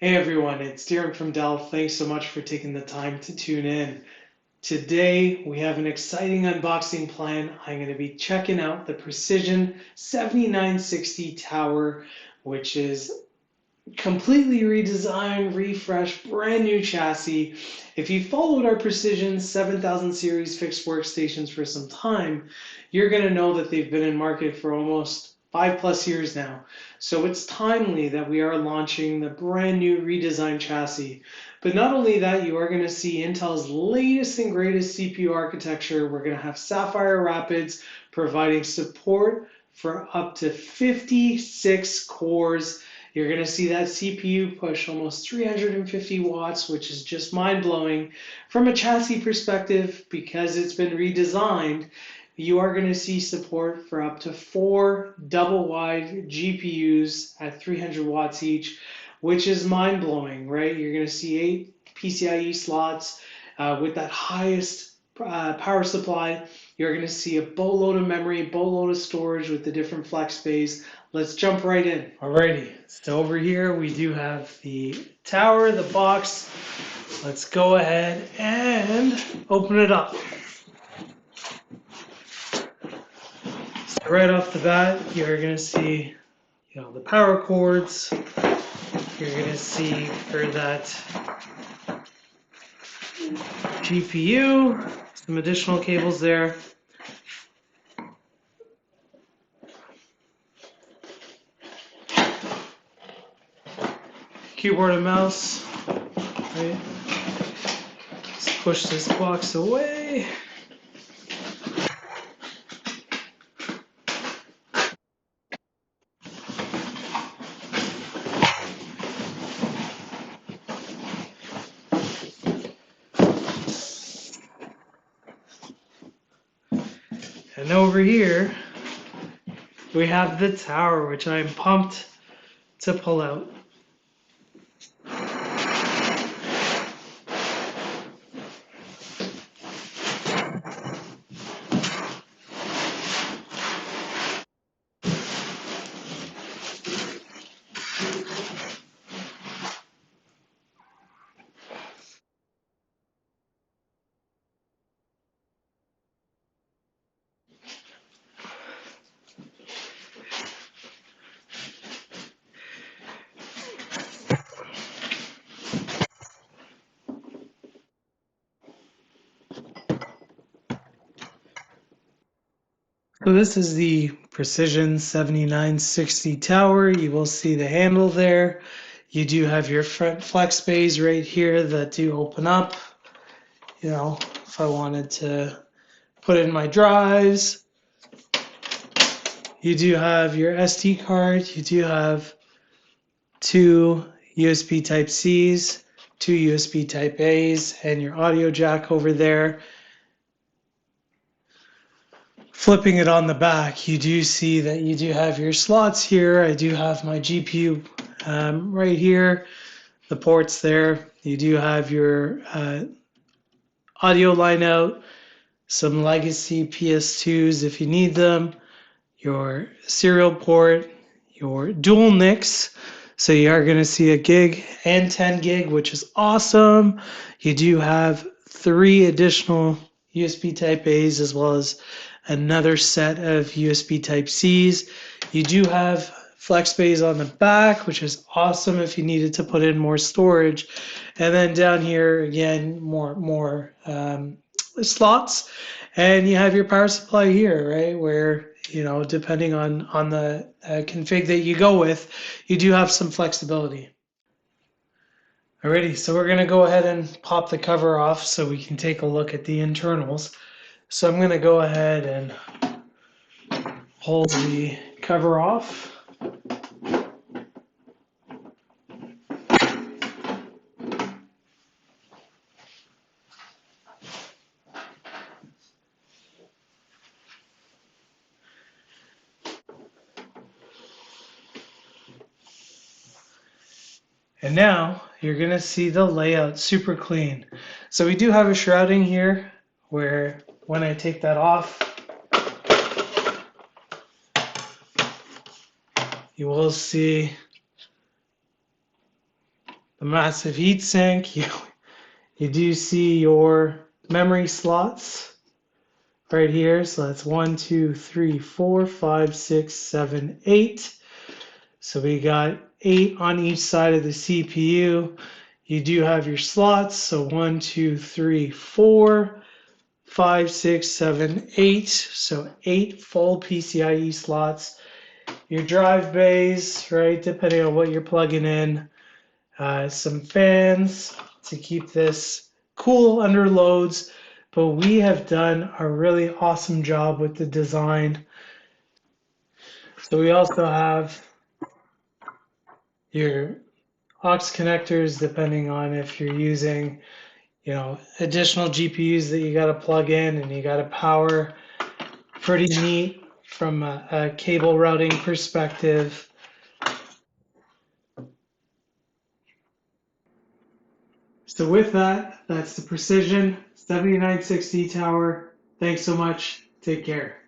Hey everyone, it's Darren from Dell. Thanks so much for taking the time to tune in. Today we have an exciting unboxing plan. I'm going to be checking out the Precision 7960 tower, which is completely redesigned, refreshed, brand new chassis. If you followed our Precision 7000 series fixed workstations for some time, you're going to know that they've been in market for almost 5+ years now. So it's timely that we are launching the brand new redesigned chassis. But not only that, you are going to see Intel's latest and greatest CPU architecture. We're going to have Sapphire Rapids providing support for up to 56 cores. You're going to see that CPU push almost 350 watts, which is just mind-blowing. From a chassis perspective, because it's been redesigned, you are going to see support for up to 4 double-wide GPUs at 300 watts each, which is mind-blowing, right? You're going to see 8 PCIe slots with that highest power supply. You're going to see a boatload of memory, boatload of storage with the different FlexBays. Let's jump right in. Alrighty, so over here we do have the tower, the box. Let's go ahead and open it up. So right off the bat, you're going to see, the power cords. You're going to see for that GPU, some additional cables there. Keyboard and mouse, right? Let's push this box away. And over here, we have the tower, which I'm pumped to pull out. So this is the Precision 7960 tower. You will see the handle there. You do have your front FlexBays right here that do open up. If I wanted to put in my drives. You do have your SD card. You do have 2 USB Type-Cs, 2 USB Type-As, and your audio jack over there. Flipping it on the back, you do see that you do have your slots here. I do have my GPU right here, the ports there. You do have your audio line out, some legacy PS2s if you need them, your serial port, your dual NICs. So you are going to see a gig and 10 gig, which is awesome. You do have 3 additional USB Type-As as well as another set of USB Type-Cs. You do have FlexBays on the back, which is awesome if you needed to put in more storage. And then down here, again, more slots. And you have your power supply here, right, where depending on the config that you go with, you do have some flexibility. Alrighty, so we're going to go ahead and pop the cover off so we can take a look at the internals. So I'm going to go ahead and pull the cover off. And now you're going to see the layout super clean. So we do have a shrouding here where when I take that off, you will see a massive heatsink. You do see your memory slots right here. So that's 1, 2, 3, 4, 5, 6, 7, 8. So we got 8 on each side of the CPU. You do have your slots. So 1, 2, 3, 4, 5, 6, 7, 8. So 8 full PCIe slots. Your drive bays, right, depending on what you're plugging in. Some fans to keep this cool under loads. But we have done a really awesome job with the design. So we also have your aux connectors, depending on if you're using, additional GPUs that you got to plug in and you got to power. Pretty neat from a cable routing perspective. So with that, that's the Precision 7960 tower. Thanks so much. Take care.